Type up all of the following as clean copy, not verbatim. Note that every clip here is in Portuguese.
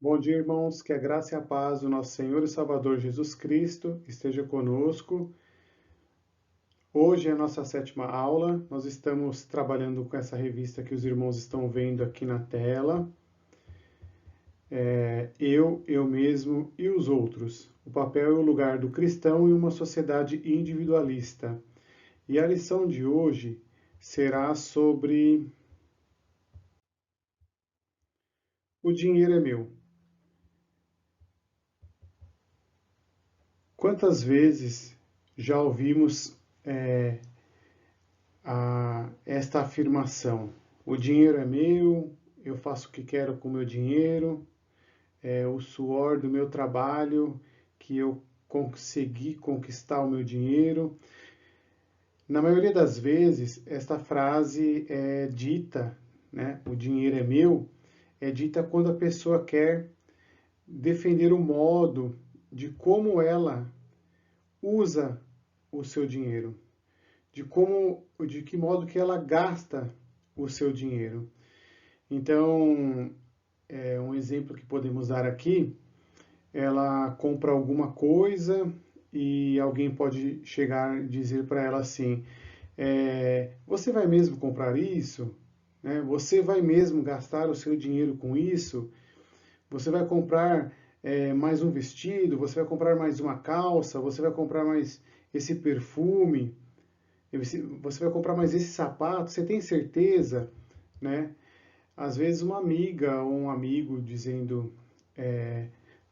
Bom dia, irmãos. Que a graça e a paz do nosso Senhor e Salvador Jesus Cristo esteja conosco. Hoje é a nossa sétima aula. Nós estamos trabalhando com essa revista que os irmãos estão vendo aqui na tela. Eu mesmo e os outros. O papel e o lugar do cristão em uma sociedade individualista. E a lição de hoje será sobre o dinheiro é meu. Quantas vezes já ouvimos esta afirmação: o dinheiro é meu, eu faço o que quero com o meu dinheiro, é o suor do meu trabalho que eu consegui conquistar o meu dinheiro. Na maioria das vezes, esta frase é dita, né, o dinheiro é meu, é dita quando a pessoa quer defender o modo de como ela usa o seu dinheiro, de que modo que ela gasta o seu dinheiro. Então, um exemplo que podemos dar aqui, ela compra alguma coisa e alguém pode chegar e dizer para ela assim: você vai mesmo comprar isso? Né? Você vai mesmo gastar o seu dinheiro com isso? Você vai comprar mais um vestido? Você vai comprar mais uma calça? Você vai comprar mais esse perfume? Você vai comprar mais esse sapato? Você tem certeza? Né? Às vezes uma amiga ou um amigo dizendo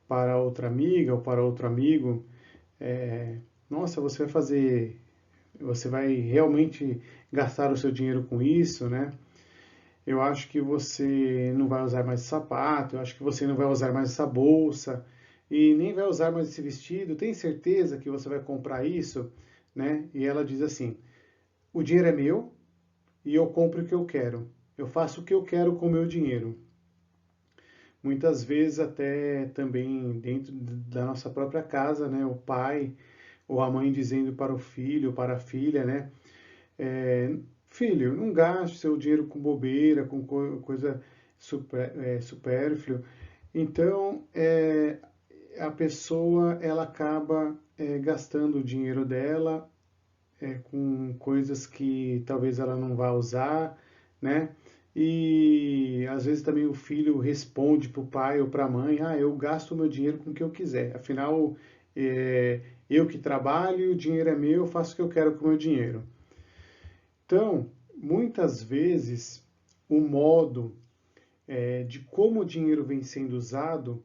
para outra amiga ou para outro amigo, nossa, você vai realmente gastar o seu dinheiro com isso, né? Eu acho que você não vai usar mais esse sapato, eu acho que você não vai usar mais essa bolsa e nem vai usar mais esse vestido. Tem certeza que você vai comprar isso, né? E ela diz assim: o dinheiro é meu e eu compro o que eu quero. Eu faço o que eu quero com o meu dinheiro. Muitas vezes até também dentro da nossa própria casa, né? O pai ou a mãe dizendo para o filho ou para a filha, né? Filho, não gaste seu dinheiro com bobeira, com coisa supérflua. Então, a pessoa ela acaba gastando o dinheiro dela com coisas que talvez ela não vá usar, né? E às vezes também o filho responde para o pai ou para a mãe: ah, eu gasto o meu dinheiro com o que eu quiser. Afinal, eu que trabalho, o dinheiro é meu, eu faço o que eu quero com o meu dinheiro. Então, muitas vezes, o modo de como o dinheiro vem sendo usado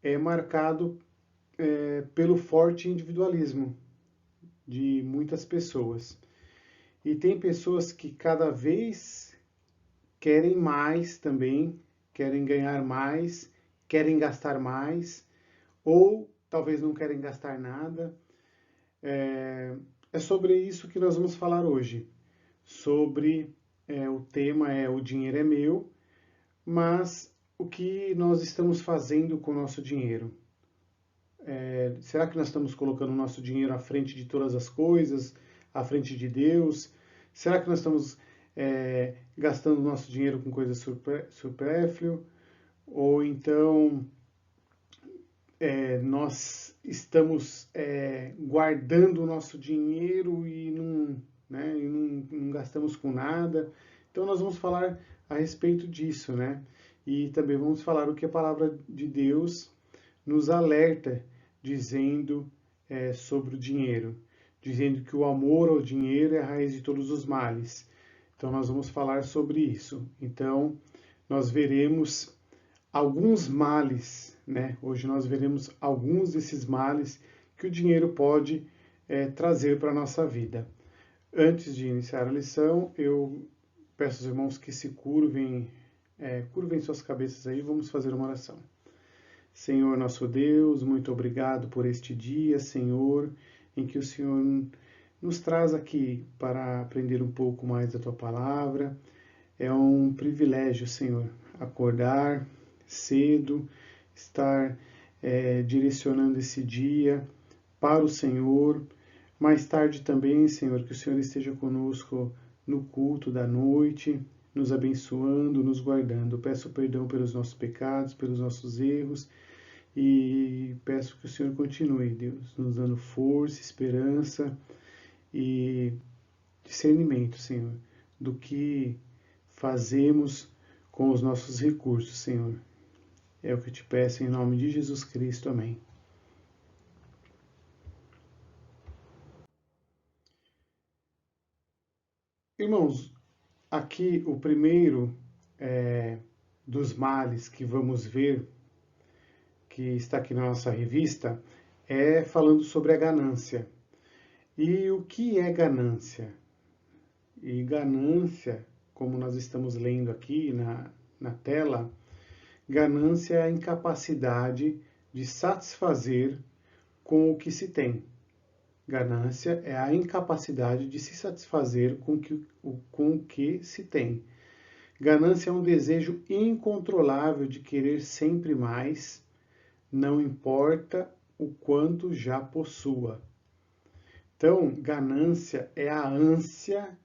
é marcado pelo forte individualismo de muitas pessoas. E tem pessoas que cada vez querem mais também, querem ganhar mais, querem gastar mais, ou talvez não querem gastar nada. É sobre isso que nós vamos falar hoje. Sobre o tema é o dinheiro é meu, mas o que nós estamos fazendo com o nosso dinheiro? Será que nós estamos colocando o nosso dinheiro à frente de todas as coisas, à frente de Deus? Será que nós estamos gastando o nosso dinheiro com coisas supérfluas? Ou então nós estamos guardando o nosso dinheiro e não gastamos com nada? Então nós vamos falar a respeito disso, né? E também vamos falar o que a palavra de Deus nos alerta dizendo sobre o dinheiro, dizendo que o amor ao dinheiro é a raiz de todos os males. Então nós vamos falar sobre isso. Então nós veremos alguns males, né? Hoje nós veremos alguns desses males que o dinheiro pode trazer para a nossa vida. Antes de iniciar a lição, eu peço aos irmãos que se curvem suas cabeças aí, vamos fazer uma oração. Senhor nosso Deus, muito obrigado por este dia, Senhor, em que o Senhor nos traz aqui para aprender um pouco mais da Tua palavra. É um privilégio, Senhor, acordar cedo, estar direcionando esse dia para o Senhor. Mais tarde também, Senhor, que o Senhor esteja conosco no culto da noite, nos abençoando, nos guardando. Eu peço perdão pelos nossos pecados, pelos nossos erros e peço que o Senhor continue, Deus, nos dando força, esperança e discernimento, Senhor, do que fazemos com os nossos recursos, Senhor. É o que eu te peço em nome de Jesus Cristo. Amém. Irmãos, aqui o primeiro dos males que vamos ver, que está aqui na nossa revista, é falando sobre a ganância. E o que é ganância? E ganância, como nós estamos lendo aqui na tela, ganância é a incapacidade de satisfazer com o que se tem. Ganância é a incapacidade de se satisfazer com o que se tem. Ganância é um desejo incontrolável de querer sempre mais, não importa o quanto já possua. Então, ganância é a ânsia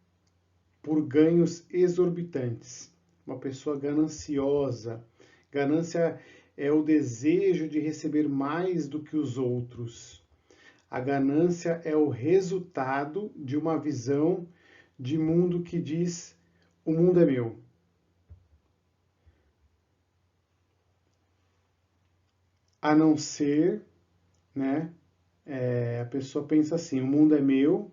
por ganhos exorbitantes. Uma pessoa gananciosa. Ganância é o desejo de receber mais do que os outros. A ganância é o resultado de uma visão de mundo que diz: o mundo é meu. A não ser, né? A pessoa pensa assim: o mundo é meu,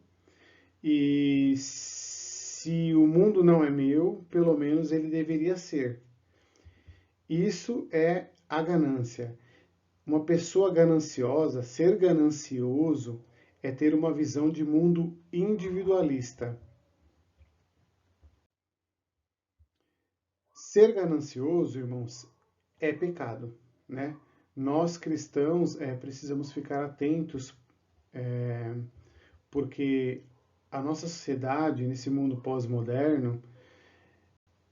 e se o mundo não é meu, pelo menos ele deveria ser. Isso é a ganância. Uma pessoa gananciosa, ser ganancioso, é ter uma visão de mundo individualista. Ser ganancioso, irmãos, é pecado, né? Nós cristãos precisamos ficar atentos, porque a nossa sociedade, nesse mundo pós-moderno,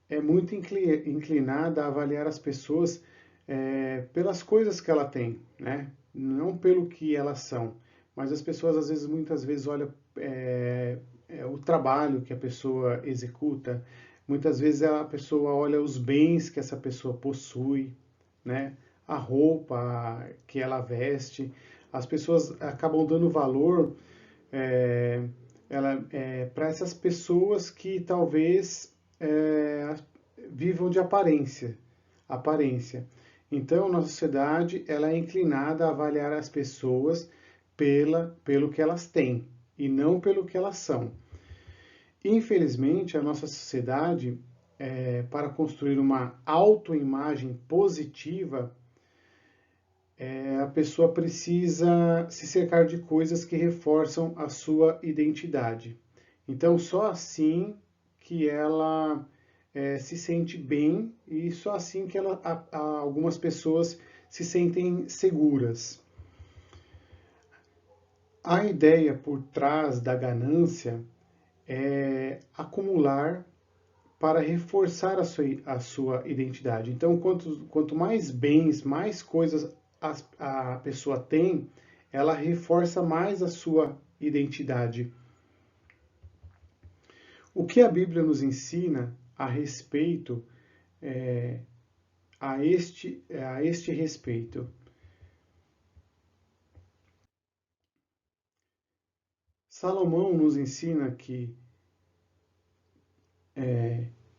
é muito inclinada a avaliar as pessoas pelas coisas que ela tem, né? Não pelo que elas são. Mas as pessoas, às vezes, muitas vezes, olham o trabalho que a pessoa executa, muitas vezes a pessoa olha os bens que essa pessoa possui, né? A roupa que ela veste. As pessoas acabam dando valor para essas pessoas que talvez vivam de aparência. Então, na sociedade, ela é inclinada a avaliar as pessoas pelo que elas têm e não pelo que elas são. Infelizmente, a nossa sociedade, para construir uma autoimagem positiva, a pessoa precisa se cercar de coisas que reforçam a sua identidade. Então, só assim que ela se sente bem e só assim que algumas pessoas se sentem seguras. A ideia por trás da ganância é acumular para reforçar a sua identidade. Então, quanto mais bens, mais coisas a pessoa tem, ela reforça mais a sua identidade. O que a Bíblia nos ensina a respeito a este respeito? Salomão nos ensina que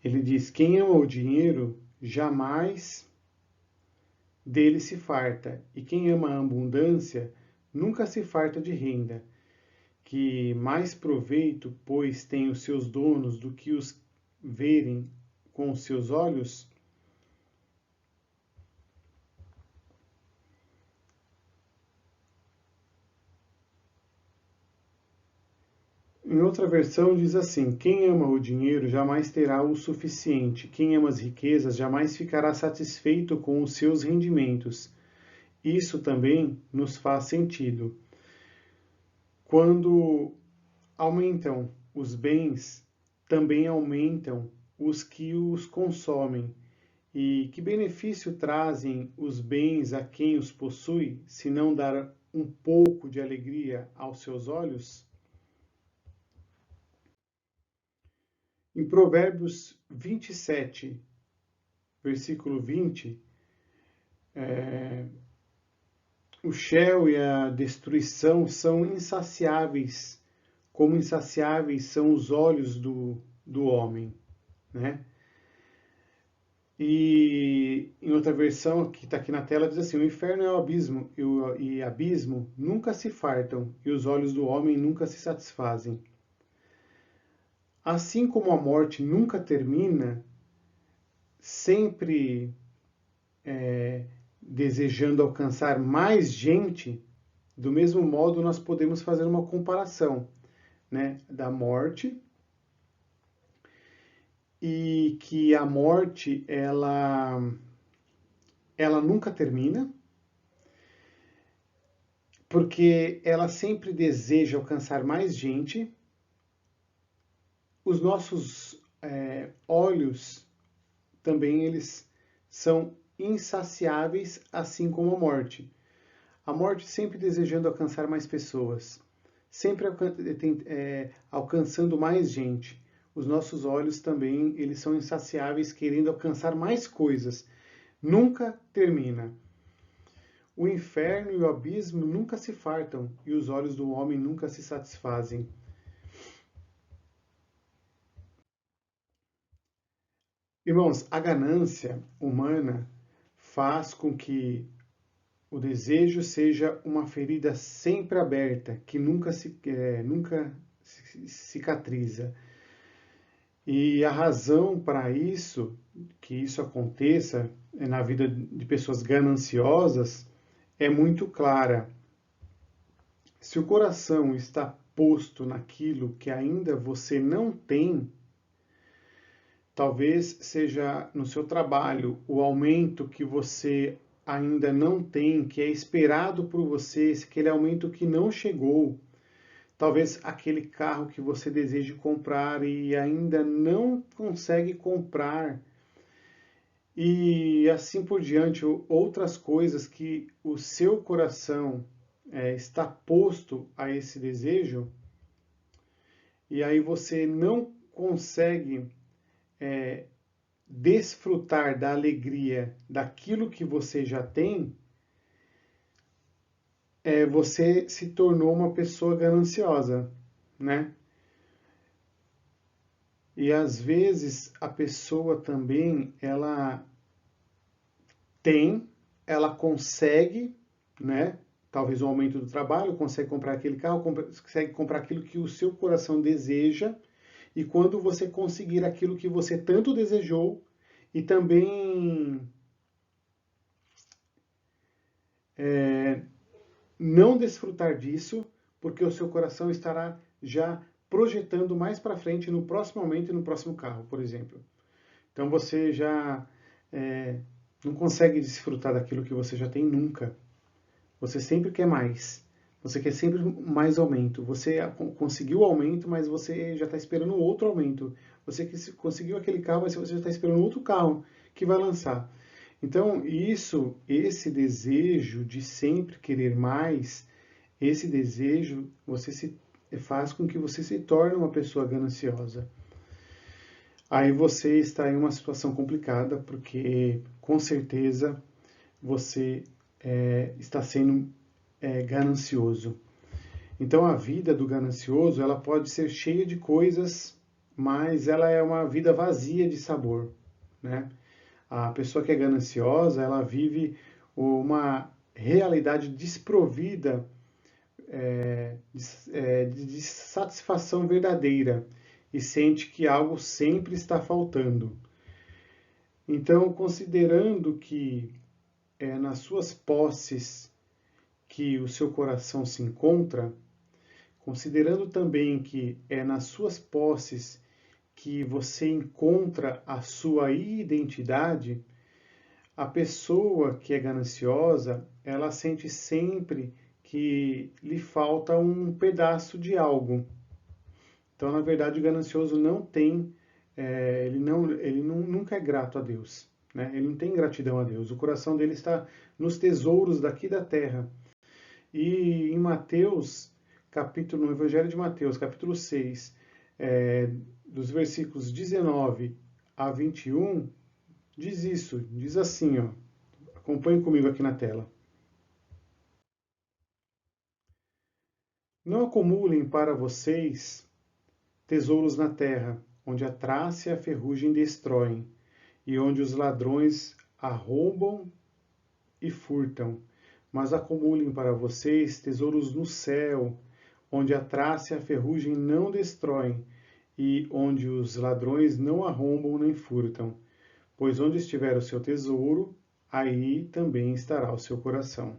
ele diz: quem ama o dinheiro jamais dele se farta, e quem ama a abundância nunca se farta de renda. Que mais proveito, pois, têm os seus donos do que os verem com os seus olhos? Em outra versão diz assim: quem ama o dinheiro jamais terá o suficiente, quem ama as riquezas jamais ficará satisfeito com os seus rendimentos. Isso também nos faz sentido. Quando aumentam os bens, também aumentam os que os consomem. E que benefício trazem os bens a quem os possui, se não dar um pouco de alegria aos seus olhos? Em Provérbios 27, versículo 20, o Sheol e a destruição são insaciáveis, como insaciáveis são os olhos do homem, né? E em outra versão, que está aqui na tela, diz assim: o inferno é o abismo, e abismo nunca se fartam, e os olhos do homem nunca se satisfazem. Assim como a morte nunca termina, sempre desejando alcançar mais gente, do mesmo modo nós podemos fazer uma comparação, né, da morte, e que a morte ela nunca termina, porque ela sempre deseja alcançar mais gente. Os nossos olhos também eles são insaciáveis, assim como a morte. A morte sempre desejando alcançar mais pessoas, sempre alcançando mais gente. Os nossos olhos também eles são insaciáveis, querendo alcançar mais coisas. Nunca termina. O inferno e o abismo nunca se fartam, e os olhos do homem nunca se satisfazem. Irmãos, a ganância humana faz com que o desejo seja uma ferida sempre aberta, que nunca cicatriza. E a razão para isso, que isso aconteça na vida de pessoas gananciosas, é muito clara. Se o coração está posto naquilo que ainda você não tem, talvez seja no seu trabalho o aumento que você ainda não tem, que é esperado por você, aquele aumento que não chegou. Talvez aquele carro que você deseja comprar e ainda não consegue comprar. E assim por diante, outras coisas que o seu coração está posto a esse desejo, e aí você não consegue desfrutar da alegria daquilo que você já tem, você se tornou uma pessoa gananciosa, né? E às vezes a pessoa também, ela consegue, né? Talvez o aumento do trabalho, consegue comprar aquele carro, consegue comprar aquilo que o seu coração deseja, e quando você conseguir aquilo que você tanto desejou, e também não desfrutar disso, porque o seu coração estará já projetando mais para frente no próximo aumento e no próximo carro, por exemplo. Então você já não consegue desfrutar daquilo que você já tem nunca. Você sempre quer mais. Você quer sempre mais aumento. Você conseguiu o aumento, mas você já está esperando outro aumento. Você conseguiu aquele carro, mas você já está esperando outro carro que vai lançar. Então, esse desejo de sempre querer mais, esse desejo, faz com que você se torne uma pessoa gananciosa. Aí você está em uma situação complicada, porque com certeza você está sendo ganancioso. Então a vida do ganancioso ela pode ser cheia de coisas, mas ela é uma vida vazia de sabor, né? A pessoa que é gananciosa ela vive uma realidade desprovida de satisfação verdadeira e sente que algo sempre está faltando. Então, considerando que nas suas posses que o seu coração se encontra, considerando também que é nas suas posses que você encontra a sua identidade, a pessoa que é gananciosa, ela sente sempre que lhe falta um pedaço de algo. Então, na verdade, o ganancioso não tem, nunca é grato a Deus, né? Ele não tem gratidão a Deus. O coração dele está nos tesouros daqui da terra. E em Mateus, no Evangelho de Mateus, capítulo 6, dos versículos 19 a 21, diz isso, diz assim, ó. Acompanhe comigo aqui na tela. Não acumulem para vocês tesouros na terra, onde a traça e a ferrugem destroem, e onde os ladrões arrombam e furtam. Mas acumulem para vocês tesouros no céu, onde a traça e a ferrugem não destroem, e onde os ladrões não arrombam nem furtam. Pois onde estiver o seu tesouro, aí também estará o seu coração.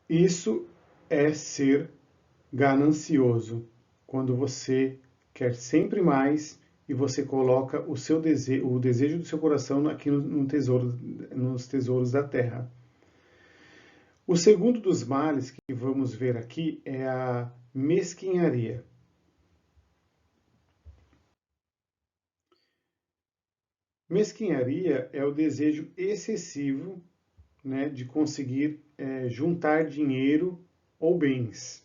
Isso é ser ganancioso, quando você quer sempre mais e você coloca o desejo do seu coração aqui no tesouro, nos tesouros da terra. O segundo dos males que vamos ver aqui é a mesquinharia. Mesquinharia é o desejo excessivo, né, de conseguir juntar dinheiro ou bens.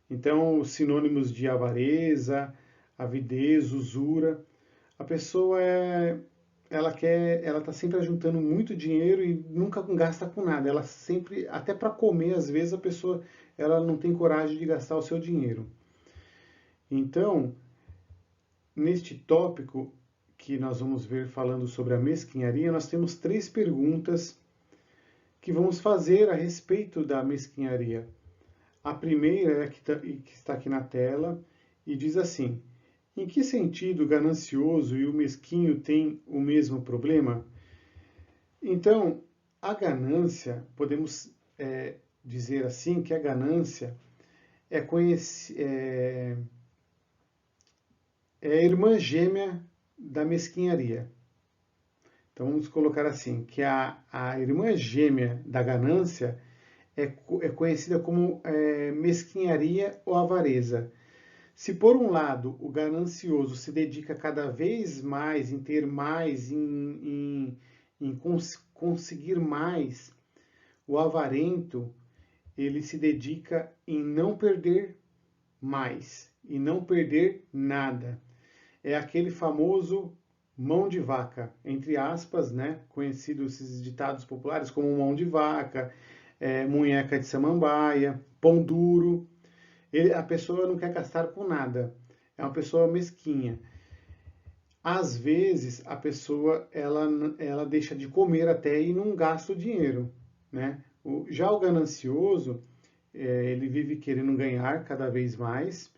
Então, os sinônimos de avareza, avidez, usura, a pessoa ela está sempre juntando muito dinheiro e nunca gasta com nada. Ela sempre, até para comer, às vezes a pessoa ela não tem coragem de gastar o seu dinheiro. Então, neste tópico que nós vamos ver falando sobre a mesquinharia, nós temos 3 perguntas que vamos fazer a respeito da mesquinharia. A primeira é a que está aqui na tela e diz assim: em que sentido o ganancioso e o mesquinho têm o mesmo problema? Então, a ganância, podemos dizer assim, que a ganância é a irmã gêmea da mesquinharia. Então, vamos colocar assim, que a irmã gêmea da ganância é conhecida como mesquinharia ou avareza. Se por um lado o ganancioso se dedica cada vez mais em ter mais, em conseguir mais, o avarento ele se dedica em não perder mais e não perder nada. É aquele famoso mão de vaca, entre aspas, né? Conhecidos esses ditados populares como mão de vaca, munheca de samambaia, pão duro. A pessoa não quer gastar com nada. É uma pessoa mesquinha. Às vezes a pessoa ela deixa de comer até e não gasta o dinheiro, né? Já o ganancioso ele vive querendo ganhar cada vez mais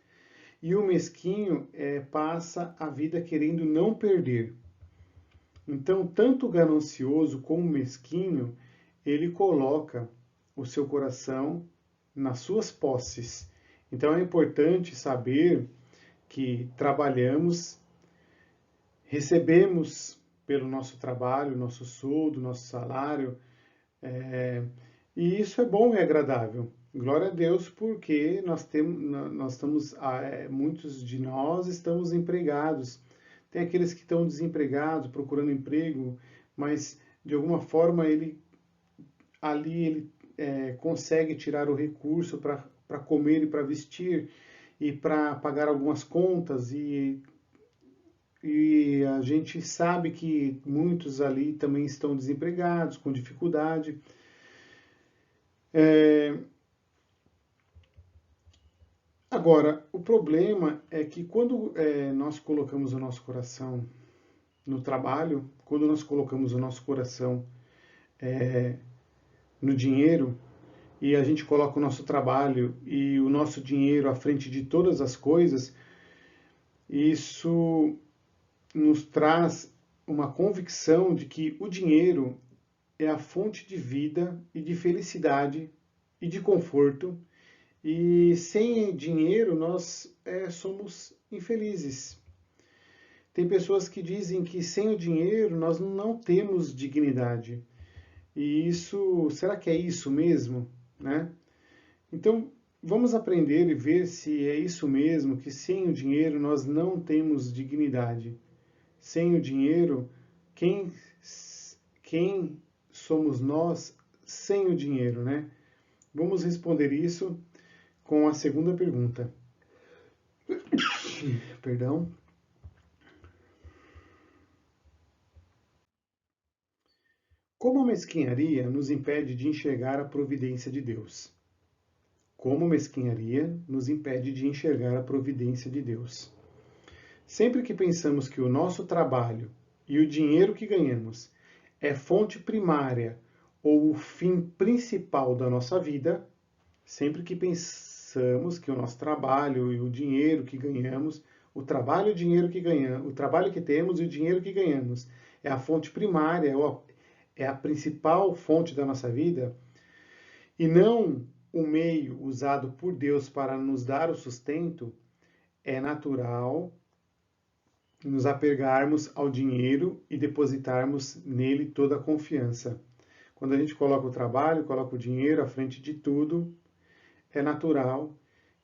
e o mesquinho passa a vida querendo não perder. Então, tanto o ganancioso como o mesquinho, ele coloca o seu coração nas suas posses. Então, é importante saber que trabalhamos, recebemos pelo nosso trabalho, nosso soldo, nosso salário, e isso é bom e agradável. Glória a Deus, porque muitos de nós estamos empregados. Tem aqueles que estão desempregados, procurando emprego, mas de alguma forma ele consegue tirar o recurso para comer e para vestir e para pagar algumas contas e a gente sabe que muitos ali também estão desempregados, com dificuldade. Agora, o problema é que quando nós colocamos o nosso coração no trabalho, quando nós colocamos o nosso coração no dinheiro, e a gente coloca o nosso trabalho e o nosso dinheiro à frente de todas as coisas, isso nos traz uma convicção de que o dinheiro é a fonte de vida e de felicidade e de conforto, e sem dinheiro nós somos infelizes. Tem pessoas que dizem que sem o dinheiro nós não temos dignidade. E isso, será que é isso mesmo, né? Então, vamos aprender e ver se é isso mesmo, que sem o dinheiro nós não temos dignidade. Sem o dinheiro, quem somos nós sem o dinheiro, né? Vamos responder isso com a segunda pergunta. Perdão. Como a mesquinharia nos impede de enxergar a providência de Deus? Como a mesquinharia nos impede de enxergar a providência de Deus? Sempre que pensamos que o nosso trabalho e o dinheiro que ganhamos é fonte primária ou o fim principal da nossa vida, sempre que pensamos que o nosso trabalho e o dinheiro que ganhamos, o trabalho e o dinheiro que ganhamos, o trabalho que temos e o dinheiro que ganhamos é a fonte primária, é a principal fonte da nossa vida, e não o meio usado por Deus para nos dar o sustento, é natural nos apegarmos ao dinheiro e depositarmos nele toda a confiança. Quando a gente coloca o trabalho, coloca o dinheiro à frente de tudo, é natural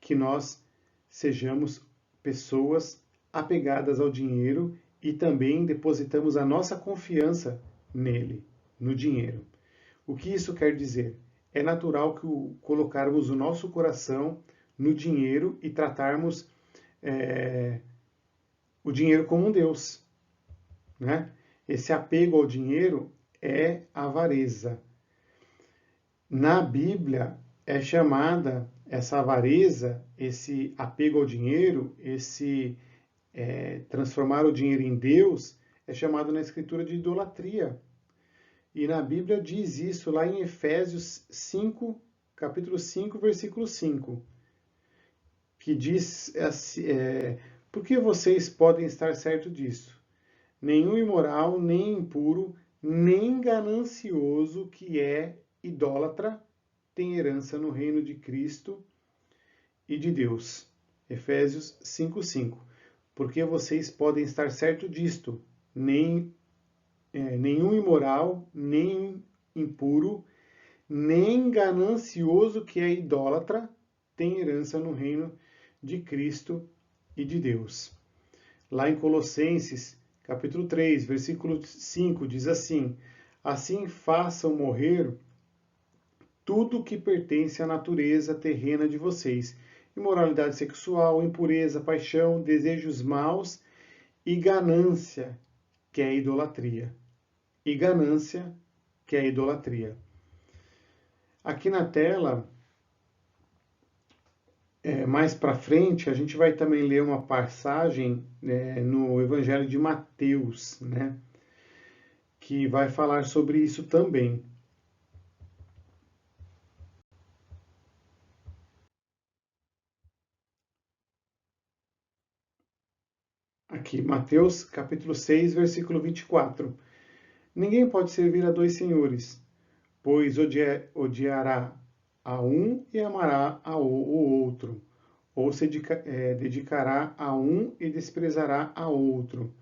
que nós sejamos pessoas apegadas ao dinheiro e também depositamos a nossa confiança nele, no dinheiro. O que isso quer dizer? É natural que colocarmos o nosso coração no dinheiro e tratarmos o dinheiro como um Deus, né? Esse apego ao dinheiro é avareza. Na Bíblia é chamada essa avareza, esse apego ao dinheiro, esse transformar o dinheiro em Deus, é chamado na Escritura de idolatria. E na Bíblia diz isso lá em Efésios 5, capítulo 5, versículo 5, que diz assim, porque vocês podem estar certos disso? Nenhum imoral, nem impuro, nem ganancioso que é idólatra tem herança no reino de Cristo e de Deus. Efésios 5:5. Porque vocês podem estar certos disto, nenhum imoral, nem impuro, nem ganancioso que é idólatra tem herança no reino de Cristo e de Deus. Lá em Colossenses, capítulo 3, versículo 5, diz assim: assim façam morrer tudo que pertence à natureza terrena de vocês: imoralidade sexual, impureza, paixão, desejos maus e ganância, que é a idolatria. E ganância, que é a idolatria. Aqui na tela, mais para frente, a gente vai também ler uma passagem no Evangelho de Mateus, né, que vai falar sobre isso também. Aqui, Mateus capítulo 6, versículo 24. Ninguém pode servir a dois senhores, pois odiará a um e amará o outro, ou se dedicará a um e desprezará a outro.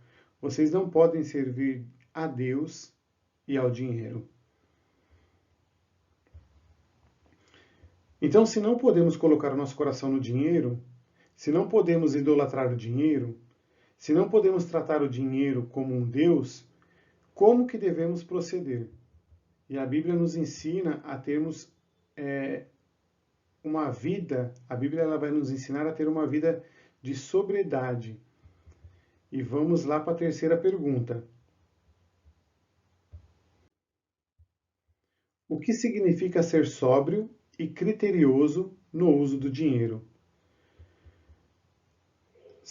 Vocês não podem servir a Deus e ao dinheiro. Então, se não podemos colocar o nosso coração no dinheiro, se não podemos idolatrar o dinheiro, se não podemos tratar o dinheiro como um Deus, como que devemos proceder? E a Bíblia nos ensina a termos uma vida, a Bíblia ela vai nos ensinar a ter uma vida de sobriedade. E vamos lá para a terceira pergunta. O que significa ser sóbrio e criterioso no uso do dinheiro?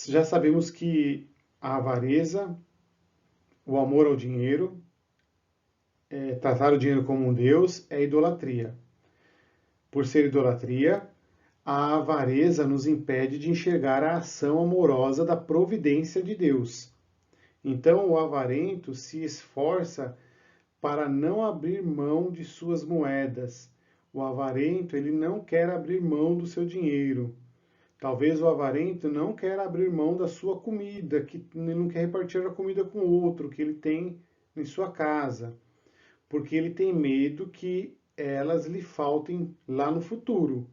Já sabemos que a avareza, o amor ao dinheiro, tratar o dinheiro como um Deus, é idolatria. Por ser idolatria, a avareza nos impede de enxergar a ação amorosa da providência de Deus. Então, o avarento se esforça para não abrir mão de suas moedas. O avarento, ele não quer abrir mão do seu dinheiro. Talvez o avarento não quer abrir mão da sua comida, que ele não quer repartir a comida com outro que ele tem em sua casa, porque ele tem medo que elas lhe faltem lá no futuro.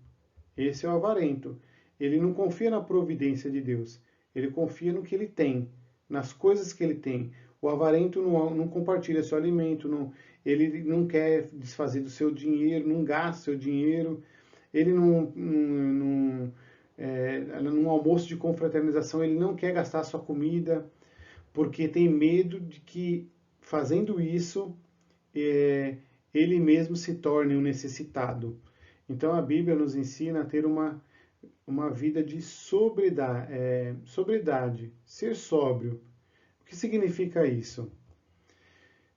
Esse é o avarento. Ele não confia na providência de Deus. Ele confia no que ele tem, nas coisas que ele tem. O avarento não compartilha seu alimento, ele não quer desfazer do seu dinheiro, não gasta seu dinheiro. ele num almoço de confraternização, ele não quer gastar a sua comida, porque tem medo de que, fazendo isso, ele mesmo se torne um necessitado. Então a Bíblia nos ensina a ter uma vida de sobriedade, ser sóbrio. O que significa isso?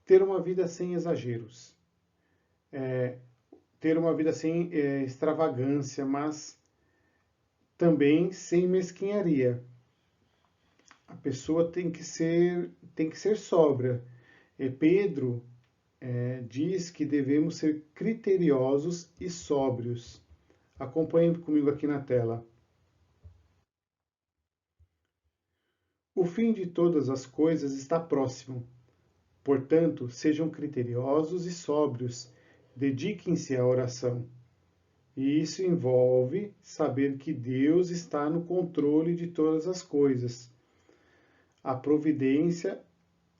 Ter uma vida sem exageros, ter uma vida sem extravagância, mas também sem mesquinharia. A pessoa tem que ser sóbria. Pedro diz que devemos ser criteriosos e sóbrios. Acompanhe comigo aqui na tela. O fim de todas as coisas está próximo. Portanto, sejam criteriosos e sóbrios. Dediquem-se à oração. E isso envolve saber que Deus está no controle de todas as coisas. A providência,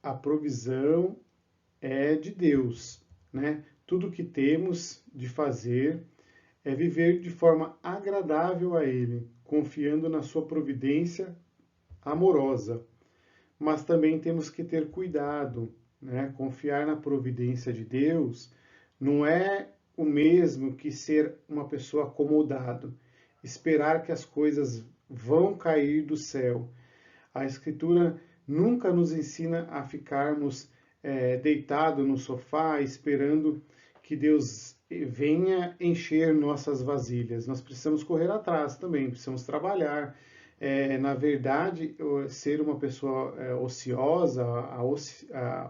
a provisão é de Deus, né? Tudo que temos de fazer é viver de forma agradável a Ele, confiando na sua providência amorosa. Mas também temos que ter cuidado, né? Confiar na providência de Deus não é o mesmo que ser uma pessoa acomodado, esperar que as coisas vão cair do céu. A Escritura nunca nos ensina a ficarmos deitados no sofá esperando que Deus venha encher nossas vasilhas. Nós precisamos correr atrás também, precisamos trabalhar. Na verdade, ser uma pessoa ociosa, a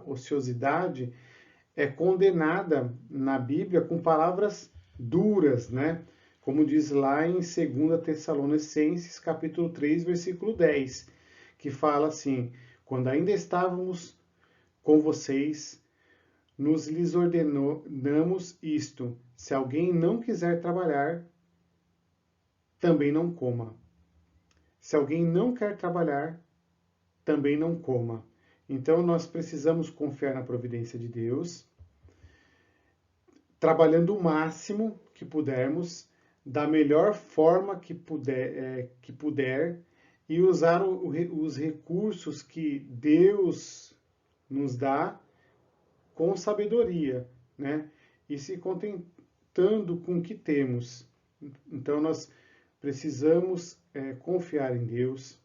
ociosidade é condenada na Bíblia com palavras duras, né? Como diz lá em 2 Tessalonicenses, capítulo 3, versículo 10, que fala assim: quando ainda estávamos com vocês, nos lhes ordenamos isto: se alguém não quiser trabalhar, também não coma. Se alguém não quer trabalhar, também não coma. Então nós precisamos confiar na providência de Deus, trabalhando o máximo que pudermos, da melhor forma que puder e usar os recursos que Deus nos dá com sabedoria, né? E se contentando com o que temos. Então nós precisamos confiar em Deus,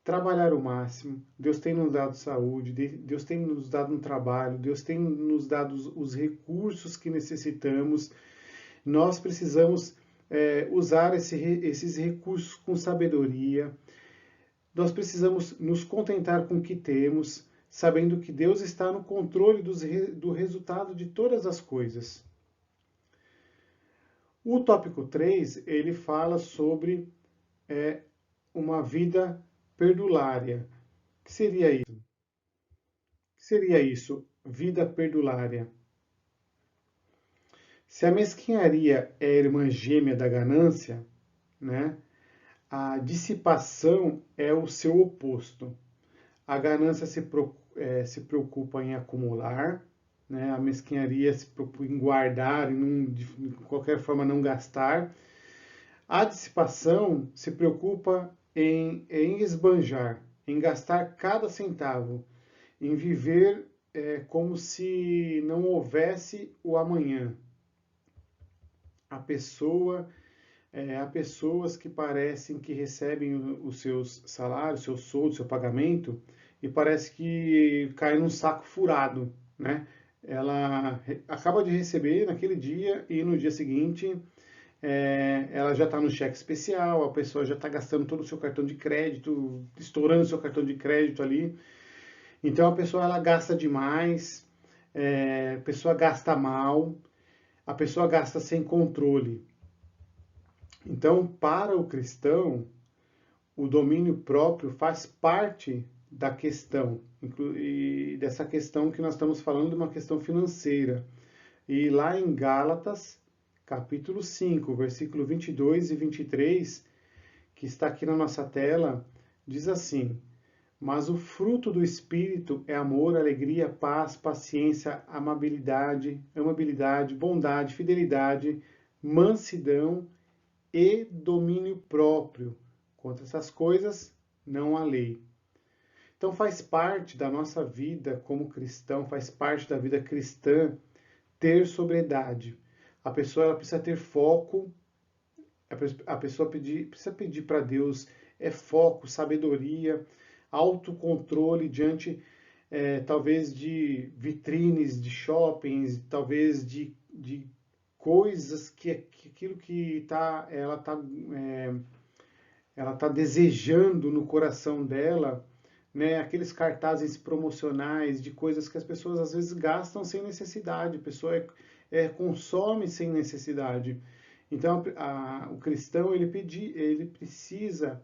trabalhar o máximo. Deus tem nos dado saúde, Deus tem nos dado um trabalho, Deus tem nos dado os recursos que necessitamos. Nós precisamos usar esses recursos com sabedoria. Nós precisamos nos contentar com o que temos, sabendo que Deus está no controle do resultado de todas as coisas. O tópico 3, ele fala sobre uma vida perdulária. O que seria isso? O que seria isso? Vida perdulária. Se a mesquinharia é a irmã gêmea da ganância, né, a dissipação é o seu oposto. A ganância se preocupa em acumular, né, a mesquinharia se preocupa em guardar e de qualquer forma não gastar. A dissipação se preocupa em esbanjar, em gastar cada centavo, em viver como se não houvesse o amanhã. Há pessoas que parecem que recebem os seus salários, seu soldo, seu pagamento, e parece que cai num saco furado, né? Ela acaba de receber naquele dia e no dia seguinte ela já está no cheque especial, a pessoa já está gastando todo o seu cartão de crédito, estourando o seu cartão de crédito ali. Então a pessoa ela gasta demais, a pessoa gasta mal, a pessoa gasta sem controle. Então, para o cristão, o domínio próprio faz parte da questão, e dessa questão que nós estamos falando de uma questão financeira. E lá em Gálatas, capítulo 5, versículo 22 e 23, que está aqui na nossa tela, diz assim: mas o fruto do Espírito é amor, alegria, paz, paciência, amabilidade, bondade, fidelidade, mansidão e domínio próprio. Contra essas coisas, não há lei. Então faz parte da nossa vida como cristão, faz parte da vida cristã ter sobriedade. A pessoa ela precisa ter foco, a pessoa precisa pedir para Deus foco, sabedoria, autocontrole diante talvez de vitrines de shoppings, talvez de coisas que aquilo que ela tá desejando no coração dela, né? Aqueles cartazes promocionais de coisas que as pessoas às vezes gastam sem necessidade, a pessoa consome sem necessidade. Então, o cristão ele precisa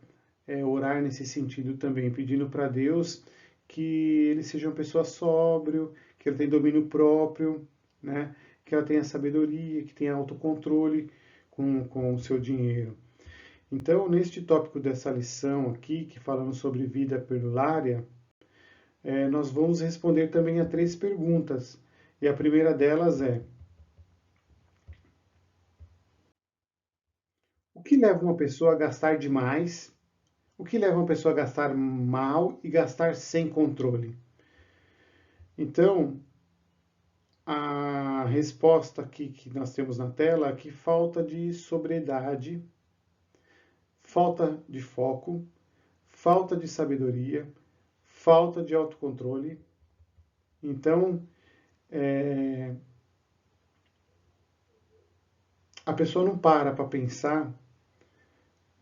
orar nesse sentido também, pedindo para Deus que ele seja uma pessoa sóbrio, que ele tenha domínio próprio, né? Que ela tenha sabedoria, que tenha autocontrole com o seu dinheiro. Então, neste tópico dessa lição aqui, que falamos sobre vida perdulária, nós vamos responder também a 3 perguntas. E a primeira delas é: o que leva uma pessoa a gastar demais? O que leva uma pessoa a gastar mal e gastar sem controle? Então, a resposta aqui que nós temos na tela é que falta de sobriedade, falta de foco, falta de sabedoria, falta de autocontrole. Então, a pessoa não para pensar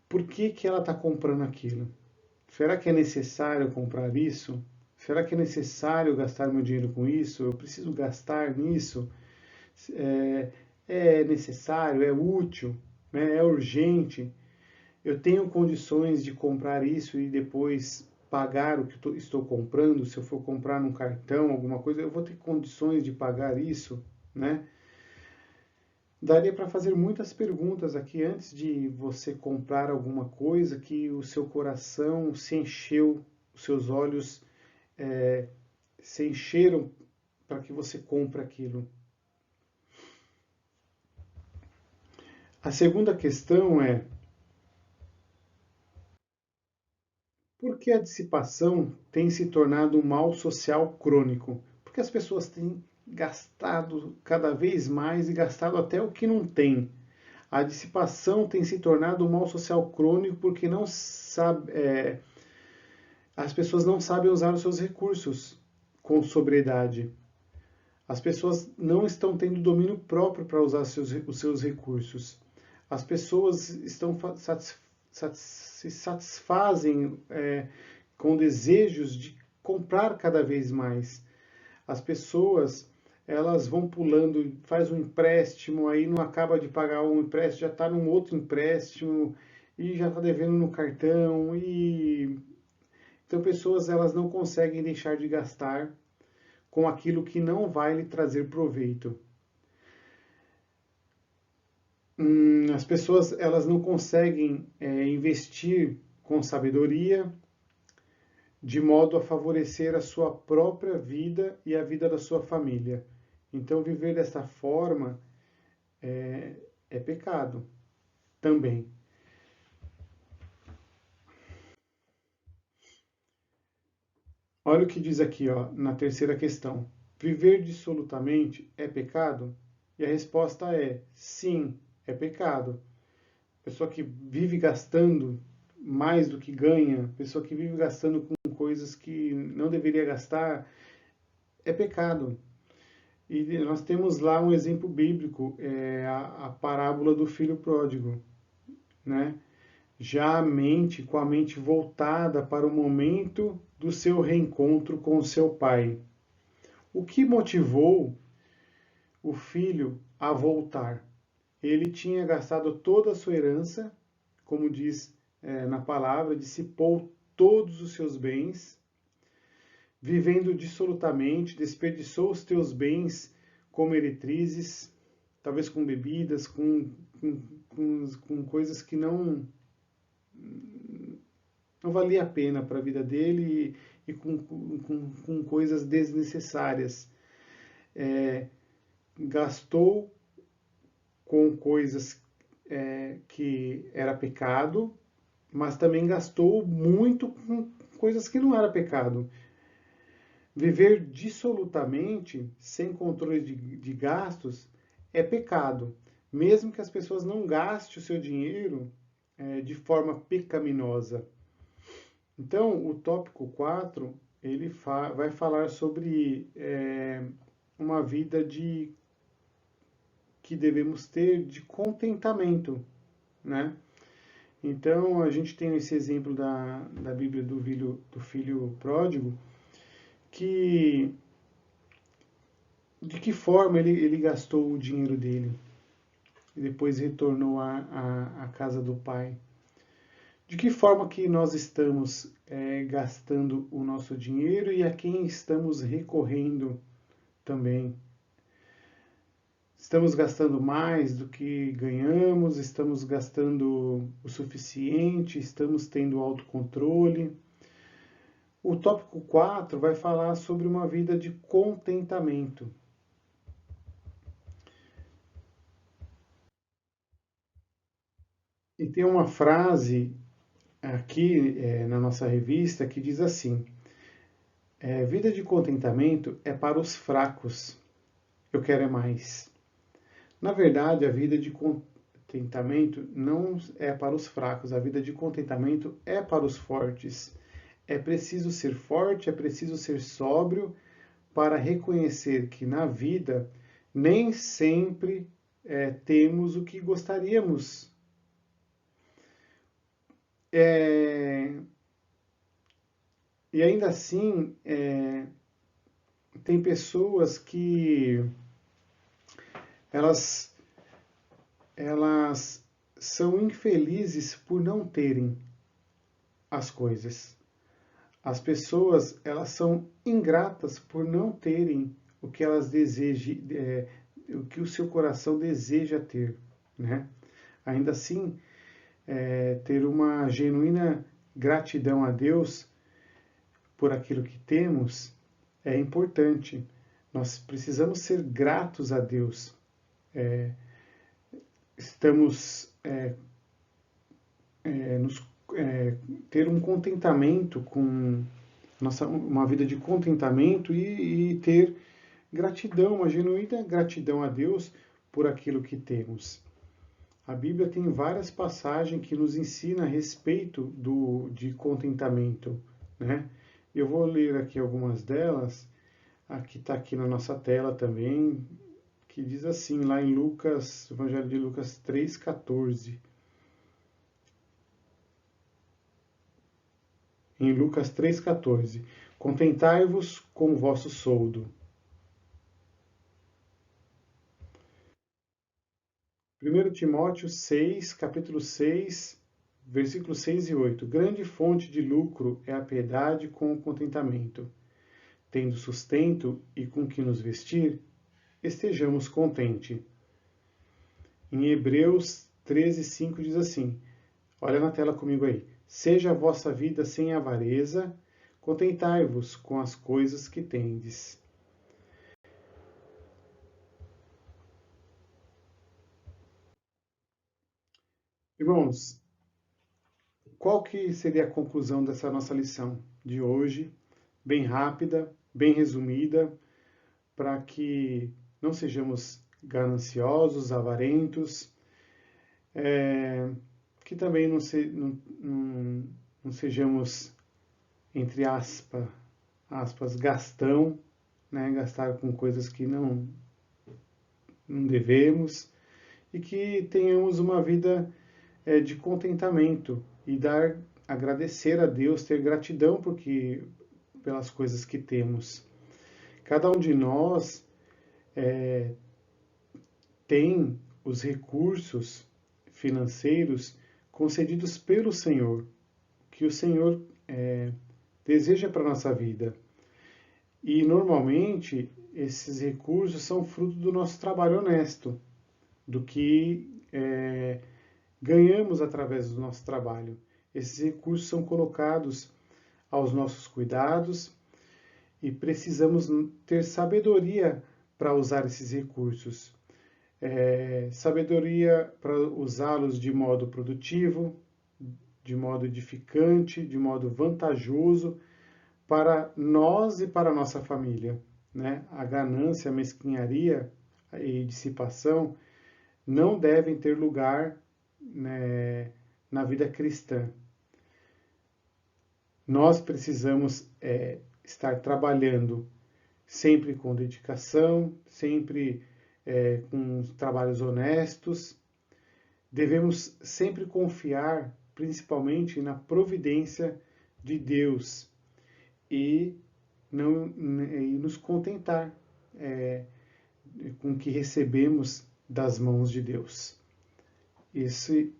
por que ela está comprando aquilo. Será que é necessário comprar isso? Será que é necessário gastar meu dinheiro com isso? Eu preciso gastar nisso? É necessário? É útil? Né? É urgente? Eu tenho condições de comprar isso e depois pagar o que estou comprando? Se eu for comprar num cartão, alguma coisa, eu vou ter condições de pagar isso? Né? Daria para fazer muitas perguntas aqui antes de você comprar alguma coisa que o seu coração se encheu, os seus olhos se encheram para que você compre aquilo. A segunda questão é: por que a dissipação tem se tornado um mal social crônico? Porque as pessoas têm gastado cada vez mais e gastado até o que não tem. A dissipação tem se tornado um mal social crônico porque não sabe, as pessoas não sabem usar os seus recursos com sobriedade. As pessoas não estão tendo domínio próprio para usar os seus recursos. As pessoas estão se satisfazem com desejos de comprar cada vez mais. As pessoas elas vão pulando, faz um empréstimo, aí não acaba de pagar um empréstimo, já está num outro empréstimo e já está devendo no cartão. E então pessoas elas não conseguem deixar de gastar com aquilo que não vai lhe trazer proveito. As pessoas elas não conseguem investir com sabedoria de modo a favorecer a sua própria vida e a vida da sua família. Então, viver dessa forma é pecado também. Olha o que diz aqui, ó, na terceira questão. Viver dissolutamente é pecado? E a resposta é sim, é pecado. Pessoa que vive gastando mais do que ganha, pessoa que vive gastando com coisas que não deveria gastar, é pecado. E nós temos lá um exemplo bíblico, a parábola do filho pródigo, né? Já com a mente voltada para o momento do seu reencontro com o seu pai. O que motivou o filho a voltar? Ele tinha gastado toda a sua herança, como diz na palavra, dissipou todos os seus bens, vivendo dissolutamente, desperdiçou os teus bens com meretrizes, talvez com bebidas, com coisas que não valia a pena para a vida dele e com coisas desnecessárias. Gastou com coisas que era pecado, mas também gastou muito com coisas que não era pecado. Viver dissolutamente, sem controle de gastos, é pecado, mesmo que as pessoas não gastem o seu dinheiro de forma pecaminosa. Então, o tópico 4 ele vai falar sobre uma vida que devemos ter de contentamento, né? Então, a gente tem esse exemplo da Bíblia do filho pródigo, que de que forma ele gastou o dinheiro dele e depois retornou à casa do pai. De que forma que nós estamos gastando o nosso dinheiro e a quem estamos recorrendo também. Estamos gastando mais do que ganhamos, estamos gastando o suficiente, estamos tendo autocontrole. O tópico 4 vai falar sobre uma vida de contentamento. E tem uma frase aqui na nossa revista que diz assim: vida de contentamento é para os fracos, eu quero é mais. Na verdade, a vida de contentamento não é para os fracos, a vida de contentamento é para os fortes. É preciso ser forte, é preciso ser sóbrio para reconhecer que na vida nem sempre temos o que gostaríamos. E ainda assim, tem pessoas que elas são infelizes por não terem as coisas. As pessoas elas são ingratas por não terem o que elas desejam, o que o seu coração deseja ter, né? Ainda assim, ter uma genuína gratidão a Deus por aquilo que temos é importante. Nós precisamos ser gratos a Deus. Estamos ter um contentamento com uma vida de contentamento e ter gratidão, uma genuína gratidão a Deus por aquilo que temos. A Bíblia tem várias passagens que nos ensinam a respeito de contentamento, né? Eu vou ler aqui algumas delas, aqui está aqui na nossa tela também, que diz assim, lá em Lucas, Evangelho de Lucas 3,14. Em Lucas 3,14. Contentai-vos com o vosso soldo. 1 Timóteo 6, capítulo 6, versículos 6 e 8. Grande fonte de lucro é a piedade com o contentamento. Tendo sustento e com que nos vestir, estejamos contentes. Em Hebreus 13, 5 diz assim, olha na tela comigo aí. Seja a vossa vida sem avareza, contentai-vos com as coisas que tendes. Irmãos, qual que seria a conclusão dessa nossa lição de hoje? Bem rápida, bem resumida, para que não sejamos gananciosos, avarentos, que também não sejamos, entre aspas, gastão, né? Gastar com coisas que não devemos, e que tenhamos uma vida de contentamento e agradecer a Deus, ter gratidão pelas coisas que temos. Cada um de nós tem os recursos financeiros concedidos pelo Senhor, que o Senhor deseja para a nossa vida. E normalmente esses recursos são fruto do nosso trabalho honesto, do que ganhamos através do nosso trabalho. Esses recursos são colocados aos nossos cuidados e precisamos ter sabedoria para usar esses recursos. Sabedoria para usá-los de modo produtivo, de modo edificante, de modo vantajoso para nós e para a nossa família, né? A ganância, a mesquinharia e dissipação não devem ter lugar, né, na vida cristã. Nós precisamos estar trabalhando sempre com dedicação, sempre com trabalhos honestos. Devemos sempre confiar, principalmente, na providência de Deus e nos contentar com o que recebemos das mãos de Deus. Isso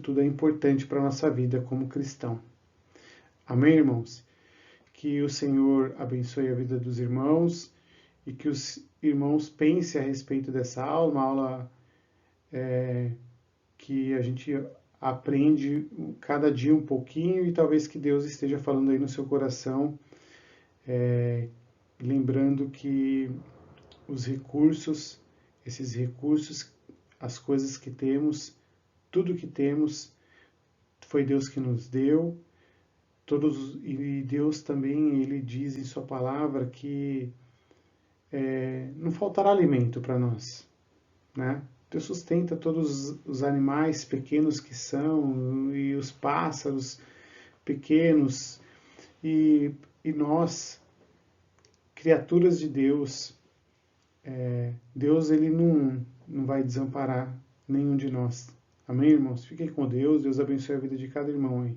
tudo é importante para a nossa vida como cristão. Amém, irmãos? Que o Senhor abençoe a vida dos irmãos e que os irmãos pensem a respeito dessa aula, uma aula que a gente aprende cada dia um pouquinho e talvez que Deus esteja falando aí no seu coração, lembrando que esses recursos, as coisas que temos, tudo que temos, foi Deus que nos deu. E Deus também, Ele diz em sua palavra que não faltará alimento para nós, né? Deus sustenta todos os animais pequenos que são, e os pássaros pequenos, e nós, criaturas de Deus, Deus ele não vai desamparar nenhum de nós. Amém, irmãos? Fiquem com Deus, Deus abençoe a vida de cada irmão aí.